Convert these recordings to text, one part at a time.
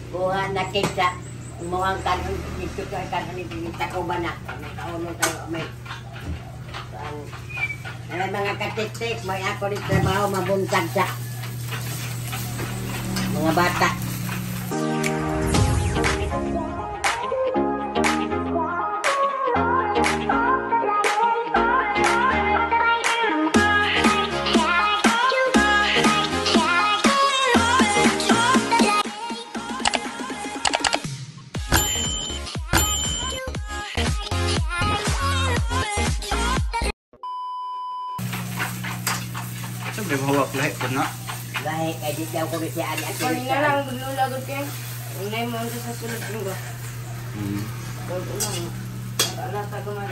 Kuha na kita. Umuhang kanon dito ka kanon dito ko ba na. Nakauno tayo may. May mga katik-tik, may ako rin trabaho mabuntag sa mga bata. May mahawak lahat ko na. Lahat ay di daw ko rin siya ani at Kanina lang lulagot kayo. Unay mo ito sa sulod ko. Huwag ulang. Alata ko man.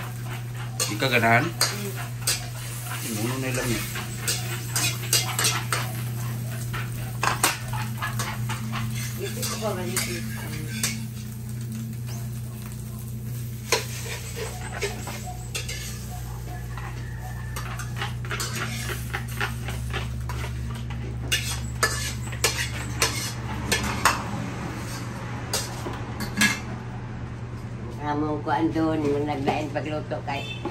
Di ka ganahan? Muno na lang eh. Ito ko ba ganito? Among kuan doon, yung naglain pagluto kay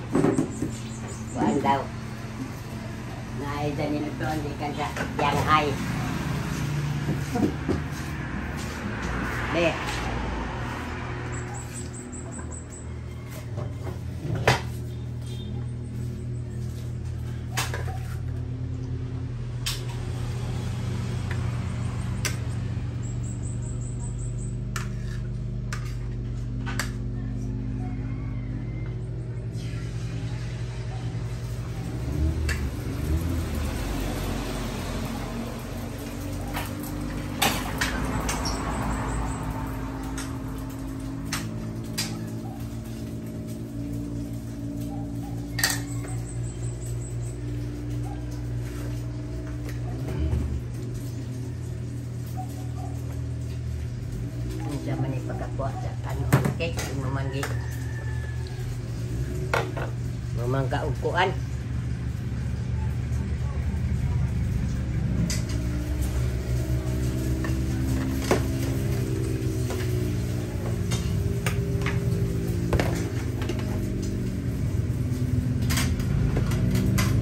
kuan daw. Naay dyan nilutoan, di ka sa Shanghai. Be. Zaman ni pagkakuha sa ano, okay, mamanggi. Mamangka upuan.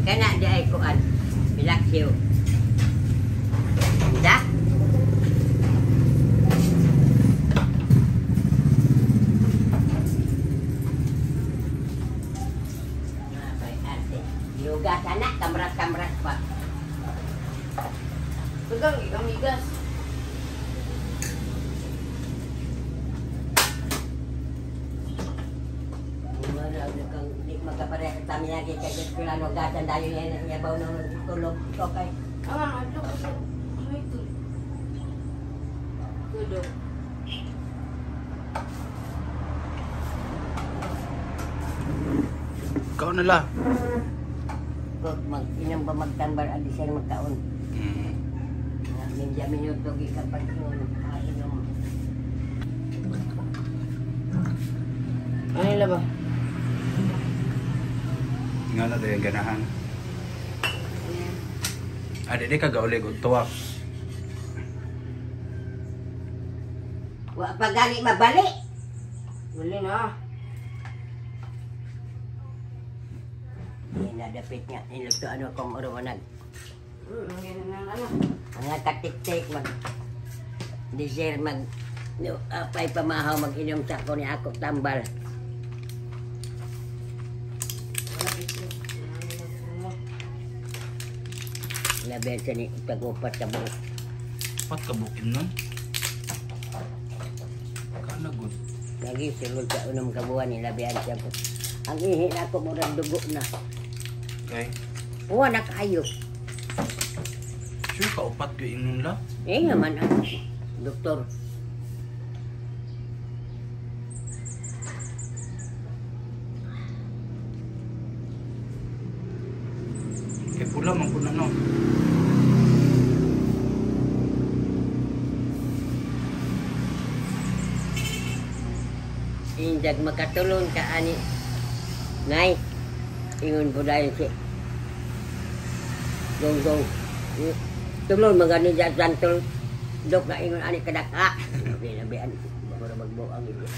Kana di ay kuan. Bilaksiw. Dah. Yoga sana, kamrat-kamrat pa. Pegang ikan migas. Wala kang di magkapareha kami lagi kay kulano gasan dayo yan ya baw nang tulog to kay. Ano kasi ano ito? Kudo. Ikaw na lang. Kung mag-inang ba magtambar adi siya magkaon. Minja minuto gikan pag-inom. Ano nila ba? Nga na tayo ganahan. Di ka gaulig o tuwak. Wa pa gani mabali. Wala na. Inadapit nga niluto ano kung urumanag. Ganyan na ano. Mga katik-tik mag dessert mag apay pamahaw mag-inom sa ko ni ako tambal. Labi sa ni tagupat sa buhok. Pat kabukin nun? Kana good. Lagi sulod sa unang kabuhan ni labihan siya po. Ang ihi na ako murang dugo na. Okay. Uwa na kayo. Sure ka upat ko inon la? Eh naman ang doktor. Kaya pula man po na no. Indag makatulong ka ani. Nay, ingon po dahil si Gong. Tulong magani dyan santol. Dok na ingon ani kadaka. Binabian. Bago na magbuo ang ibig.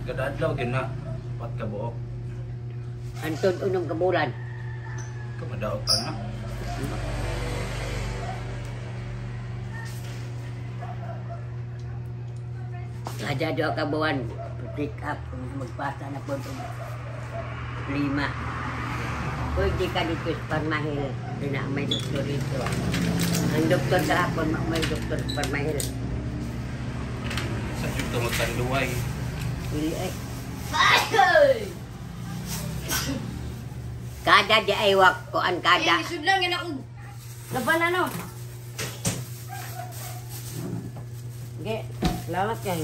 Kada adlaw gyud na pat ka buok. Antod unong kabulan. Kamadaot ka na. Ada dua kabuan pick up magpasa na po ito. 5. Pwede ka dito sa Parmahil. Di na may doktor dito. Ang doktor sa hapon, may doktor sa Parmahil. Sa dito magkanduway. Pili ay. Kada di ay wak ko ang kada. Isud lang yan ako. Laban ano? Okay. Salamat ka.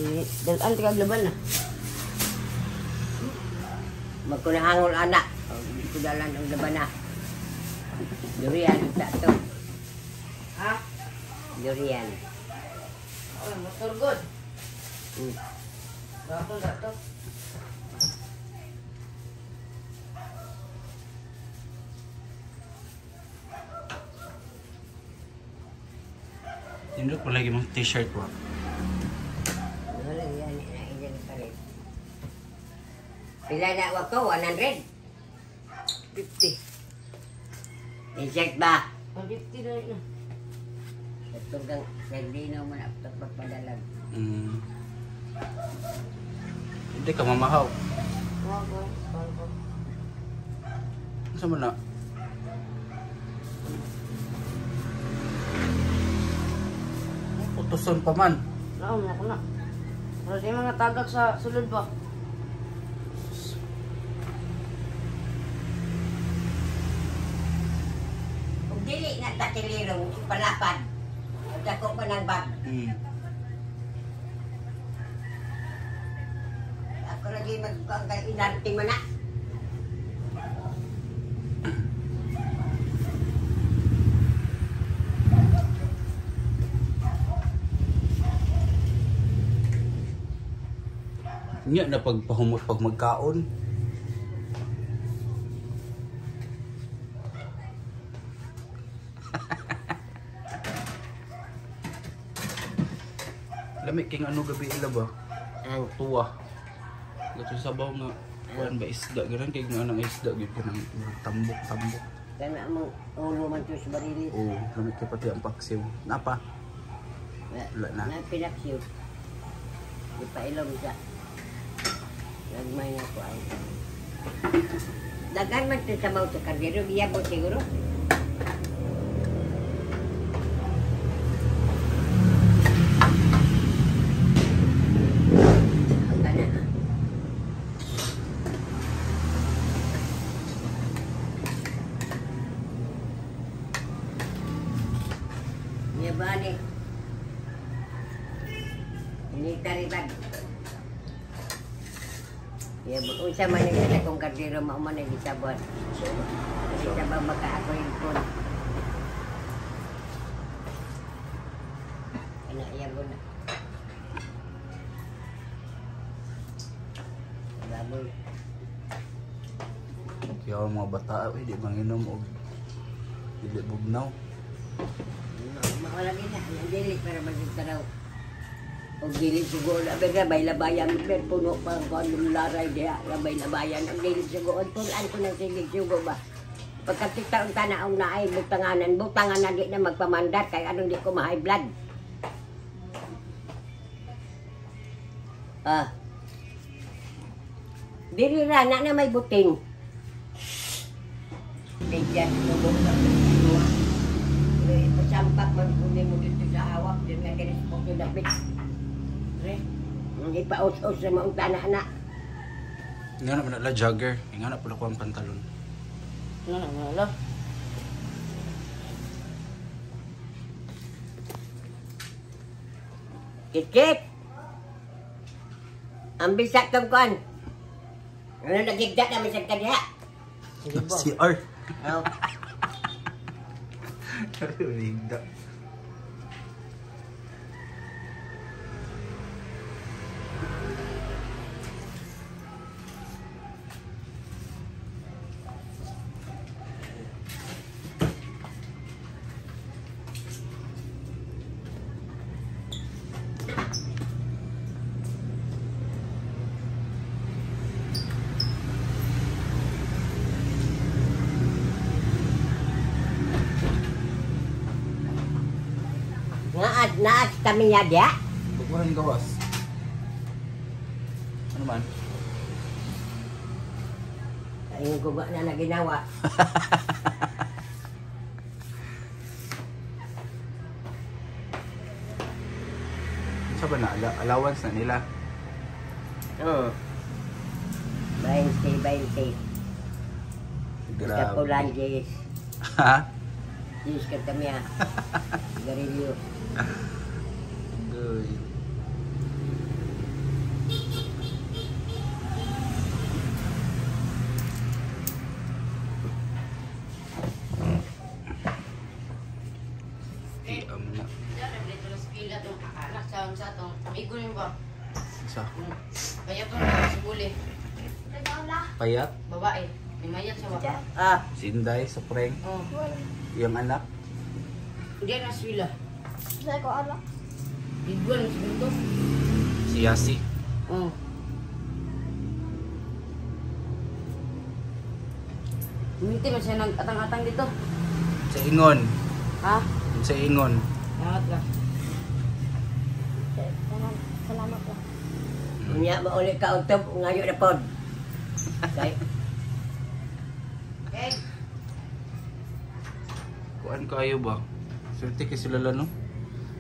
Dalan ka laban na. Magkunahangol anak. Hindi ko dalan ang laban na. Durian sa to. Ha? Durian. Oh, motor good. Hmm. Dato. Hindi ko lagi mga t-shirt wa. Wala yan. Nailan pa rin. Pila na wak ko? 100? 50. Insect ba? 50 na rin. Tugang sardino mo na pagpadalag. Hindi ka mamahaw. Wag. Asa man na? Utusan pa man. Naon ako na. Pero di mga tagak sa sulod ba? Kung dili nga tatilirong palapad, dako pa ng bag. Ako lagi mag-inarting mo na. Nya na pagpahumot pag magkaon. Lamig king ano gabi ila ba? Ang Tuwa. Gato sabaw nga kuan ba isda garan kay nga nang isda gyud kanang tambok. kana mo ulo man to sa barili. Oh, lamig kay pati ang paksiw. Napa? Wala na. Na pinaksiw. Di pa ilong siya. Nagmay nga ko ay. Dagan man to sa mauto kardero, giyabot siguro. Bani. Ini taritan. Ya, unsa man ni sa kong kardero mao man ni sabon. Di sa baka ako impon. Ana iya mo na. Baboy. Kaya ang mga bata di manginom og dili bugnaw. Mawala gina, ang dilit para magtaraw. Og dilit siguro na bega bay labayan men puno pa ko ang laray dia labay labayan ang dilit siguro tulan ko nang silig siguro ba. Pagkatikta ang tanaong naay butangan na di na magpamandat kay anong di ko ma-high blood. Dili ra na may buting. Bigyan mo sampak man kunin mo dito sa hawak din nga kinis po yung dapit. Hindi pa os-os sa maong tanak-anak. Nga na manala jogger. Nga na pala ko ang pantalon. Wala. Kit-kit! Ang bisak kang kuhan. Ano nagigda namin sa kaniha? CR. Oo. Rigda. naas kami niya dia. Bukuhan gawas. Ano man? Ayun ko ba na ginawa. Sa ba na? Allowance na nila? Oo. 20. Kapulan, Jis. Ha? Jis ka kami ha. Garilyo. Good. Na. Dito na spila itong anak sa itong amigo niyo ba? Isa. Kaya po na sibuli. Payat. Babae. May mayat siya ba? Ah, Si Inday sa prank. Oo. Yung anak. Hindi na spila. Saya ko ala. Iguan na sibuto. Si Yasi. Oo. Hindi man siya nag-atang-atang dito. Sa Ingon. Ha? Sa Ingon. Salamat ka. Salamat lah. unya mauli ka utop ngayon na pod. Kay Okay. Kuan kayo ba? Swerte kay sila no?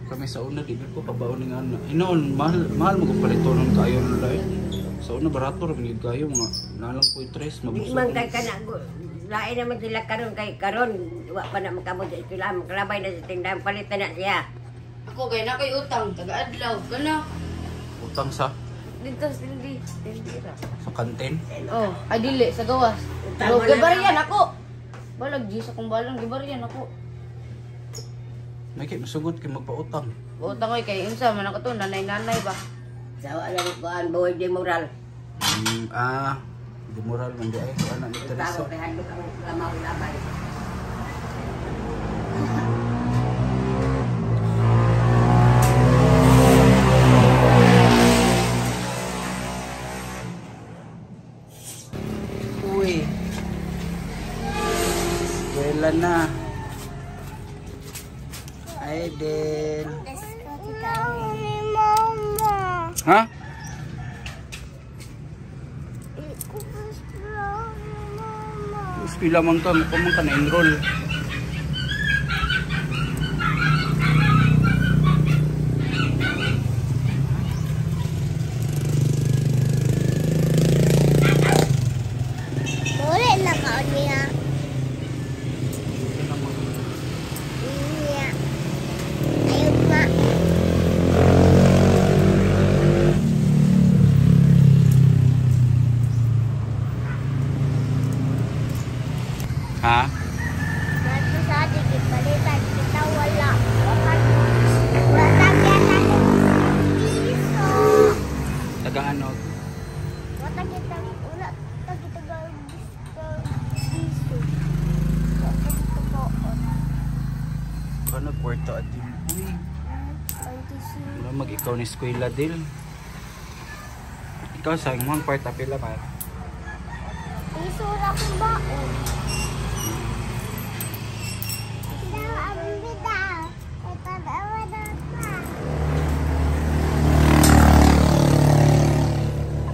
Kami sa una di ko kabaon ni ana. Inon mahal mo ko palito nun kayo na dai. Sa una barato ra gid kayo mga nalang po 3 di mabusog. man kay kana lain naman sila karon kay karon wa pa na makabot sa eskwela makalabay na sa tindahan palitan na siya. Ako kay na kay utang taga-adlaw. Kana. Utang sa Dito hindi. Hindi ra. sa kantin. Oh, ay dili sa gawas. Tama Pero na gibarian ako. Balag G sa kong balang gibarian ako. May kay masugot kay magpautang. Utang ko kay unsa man ako to nanay-nanay ba. Sawa lang kuan boy di moral. Di moral man di ay ko anak ni Teresa. Taro kay handog ang lamaw labay. Uy. Wala na. Aiden. Mami, mama. Ha? Iko gusto mama. Pila man ka, mukha man ka na-enroll. Boleh na ka niya. Iya. Ayun nga. Ha? Bato sa ating ipalitan, kita wala. Wala kita piso. Tagang ano? Wala kita piso. Wala kita poon. Ano, kwarto at din. Uy, wala mag-ikaw ni eskwela dil. Ikaw sa imong kwarta pila man. Piso na kong baon. Daw ang bida. Ito daw na pa.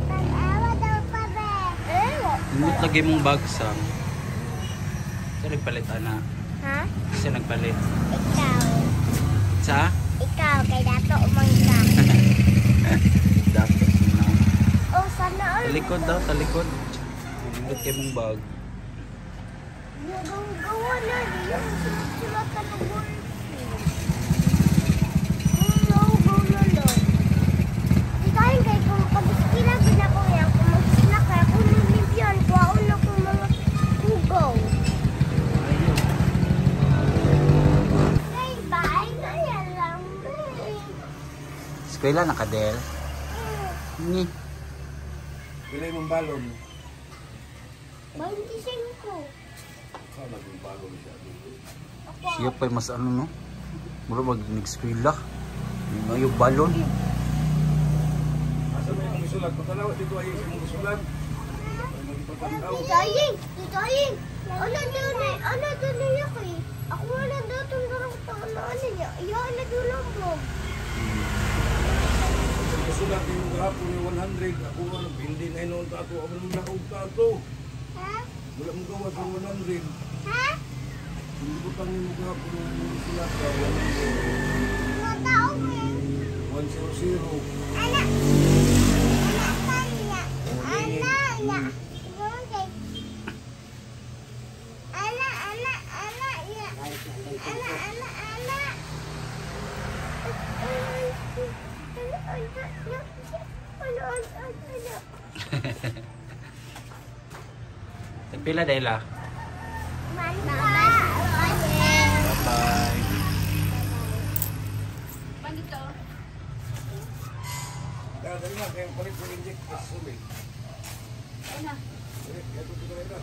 Pag-awa daw pa be. Imot lagi mong bagsang. Sa nagpalit ana. Ha? Sa nagpalit. Ikaw. Sa? Ikaw, kay dato umangka. Dapat na. Oh, sana all. Talikod daw, talikod. Imot kay mong bag. Gawa na, yung sulatan ng boyfriend. Di kain kay kung pag-iskila, ginako yan. Kung mag-snack kaya kung lumimpian, kuwaon na kung mga kugaw. Ayun. Kay bahay na yan lang. Eskwela na ka, Del? Ni. Pilay mong balon. 25. Saan naging balon siya? Siya pa'y mas ano no? Mula mag-eskwela. Yung balon. Asa mo yung isulat? Patalawa dito ay yung isulat. Tito Aying! Tito Aying! Ano doon niya kay? Ako wala doon itong darang taon na ano niya. Yun, nagulumbog. Sulat yung gahapon yung 100. Ako nga nagbindi na yun ang tato. Ako naman nakaog tato. Ha? Wala mong gawa sa 100. Ha? Hindi ko tangin mo gahapon yung sulat. Mga tao mo yan. 100. Anak! Anak niya! Anak niya! Okay. Anak niya! Anak! Pila Dela. Mantap! Bye. Kaya dali nga, kaya palit ko inject sa sulit. Ano? Ito dito na ito.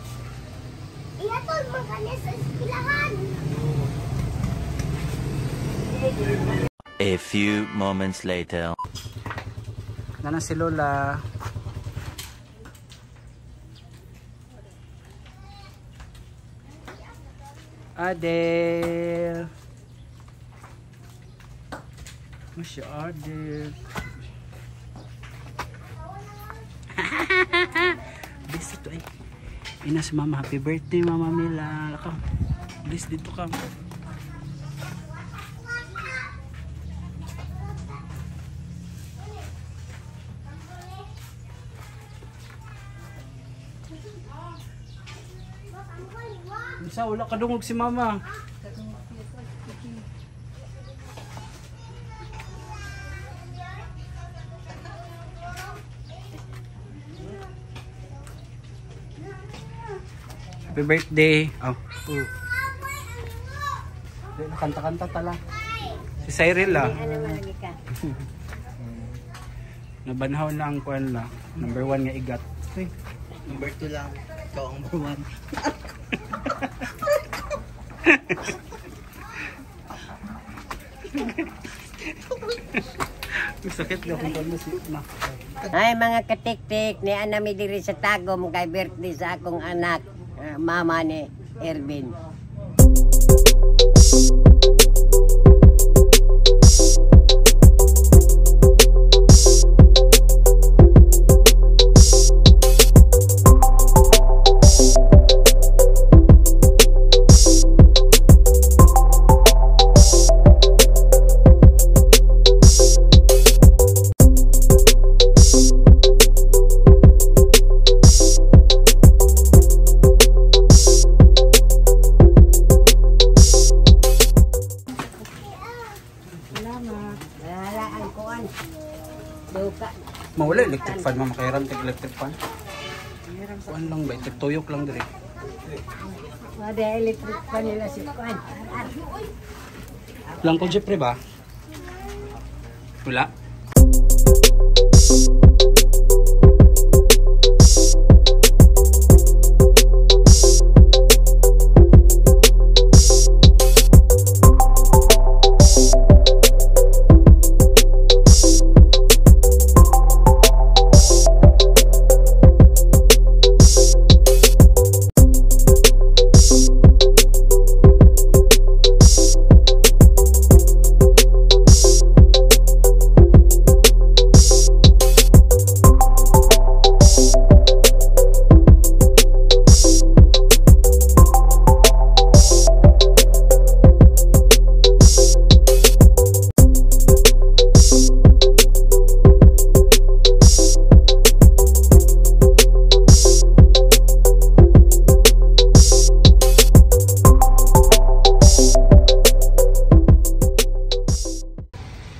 Ihatol mo kanya sa eskwelahan! A few moments later. Nana si Lola. Adel. Masya Adel. Bless ito ay. Ina si Mama. Happy birthday Mama Mila. Lakaw. Bless dito ka. Sa wala kadungog si Mama. Happy birthday. Oh. Kanta-kanta tala. Si Cyril ah. Ano malagi ka? Nabanhaw na ang kuan na. Number 1 nga igat. Number 2 lang. Ikaw ang number 1. Sakit na kung paano si Ma. Ay mga katik-tik, ni anami diri sa Tagum kay birthday sa akong anak, mama ni Ervin. Mawala electric fan Mama kay rantig electric fan. Kuan lang ba tuyok lang dire. Ada electric pa nila si Kuan. Lang ko Jeffrey ba? Wala.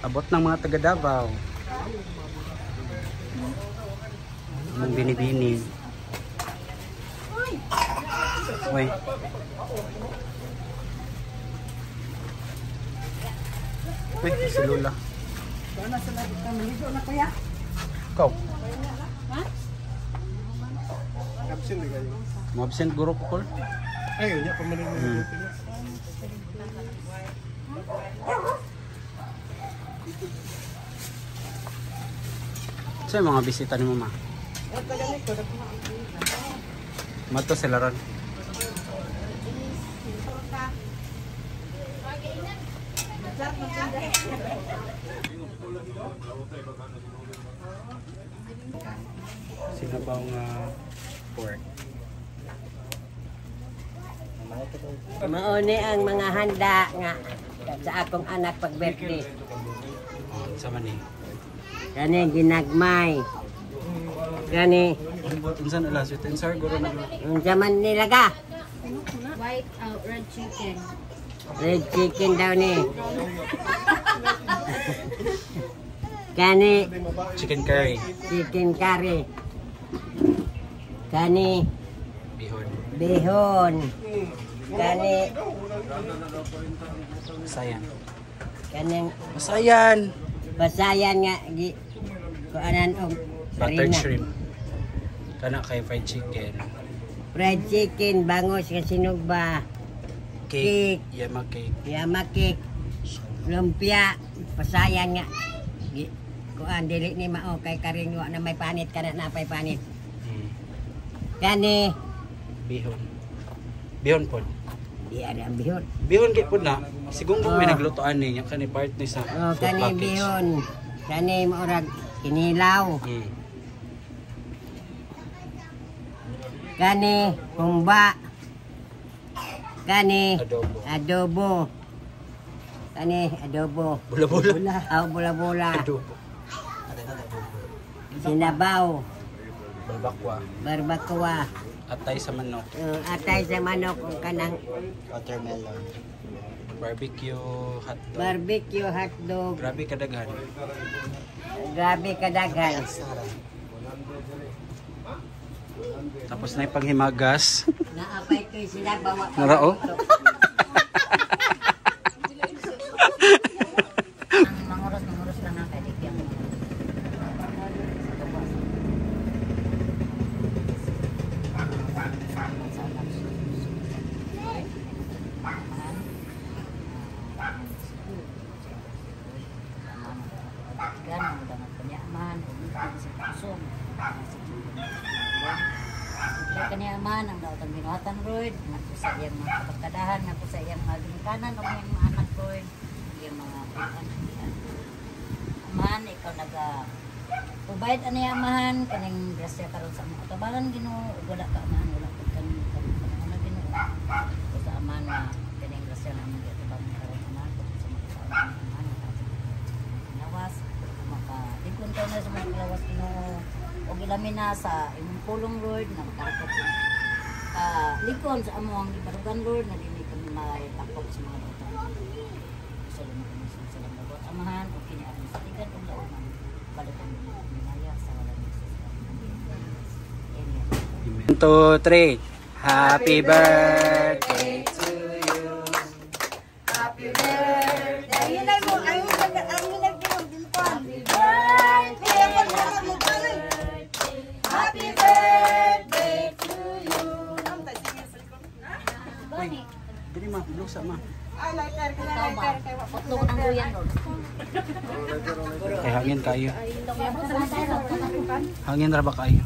Abot ng mga taga Davao. Ang binibini. Uy. Uy, si Lola. Ikaw? Absent din kayo. Mo-absent guro ko call? Ayun, niya pamanin mo. Saan yung mga bisita ni Mama? Mato sila ron. Sinabaw nga pork. Mauni ang mga handa nga sa akong anak pag birthday. Oh, sama ni. Kani ginagmay. Kani Unsan ala sweet and sour guro na. unsa man nilaga? White red chicken. Red chicken daw ni. Kani Chicken curry. chicken curry. Kani Bihon. bihon. Kani Masayan. kaning Masayan. basayan nga gi kuanan og Buttered harina. shrimp. Kana kay fried chicken. Fried chicken, bangos nga sinugba, Cake. Cake. Yama cake. yamakik, lumpia, pasayan nga. Gi kuan dili ni mao kay karing wa na may panit kana napay panit. Mm. Kani Bihon. Bihon pod. di ada ang bihon. Bihon kay pod na. Siguro Oh. may naglutoan ni nya kani part ni sa Oh, food kani package. bihon. Kani maurag kinilaw. Mm. Kani humba. Kani Adobo. adobo. Kani adobo. Bula-bula. Aw bula-bula. Adobo. Sinabaw, Balbakwa. barbacoa, Atay sa manok. atay sa manok kung kanang Watermelon. Barbecue hotdog. barbecue hotdog. Grabe kadaghan. Grabe kadaghan. Tapos na yung panghimagas. Naapay ko'y sinabaw. Narao? Manguros lang ang kaligyan. Ganun dapat kanyaman, sa kusong. Kanyaman ang dapat binuhatan Royd, naku sa iyang mga kapagkadahan, naku sa iyang mga ginikanan, o yung mga anak Royd, yung mga pagkakadahan. Amahan, ikaw provide ano yung amahan, kaning grasya karon sa mga tabalan Ginoo, wala ka amahan, wala ka kaning na Ginoo. O sa amahan na kaning grasya na mga tabalan karon amahan, sa mga tabalan amahan, nawas, makaligkon tayo na sa mga lawas Ginoo, o gilamin na sa imong pulong Lord, na makarakot likon sa among gibarugan Lord, na dili kami may takot sa mga bata. Salamat kami sa labot amahan, o kiniaran sa tigan, o launan, balikan mo minaya sa walang Jesus. Amen. 1, 2, 3. Happy birthday to you. Happy birthday! Hinay mo, ang hinay pinagdilpan. Happy birthday! Happy birthday to you! Dili ma, lusa ma. Ikaw ba? Potlo ko ng duyan, Lord. Kay hangin kayo. Hangin ra ba kayo?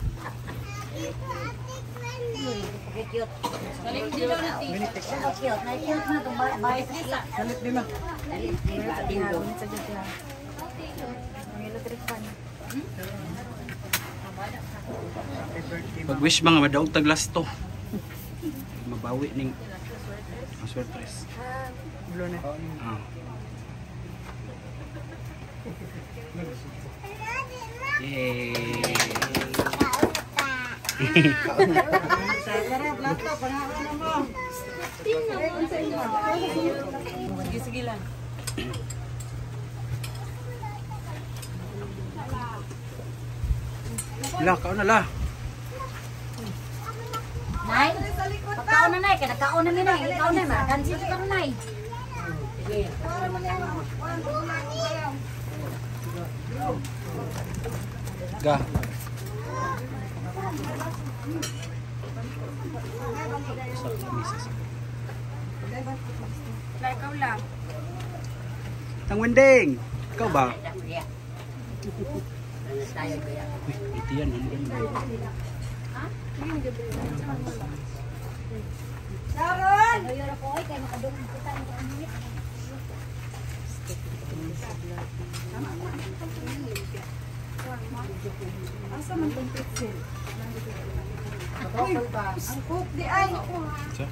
Cute. Cute. Na-cute na itong bayad nila. Salit din na. Pag-wish mga madaog taglas to. Mabawi ning ang surprise. Ah. Yay! Sige lang. La, kaon na la. Nay, pagkaon na nay, kaya nagkaon na minay. Ikaw na, marakansin ka rin nay. Ga. Ikaw lang. Tang Wending. Ikaw ba? Tayo kuya. Uy, ito yan. Ano yan? Asa man tong pretzel? Uy, ang cook di ay. Sa?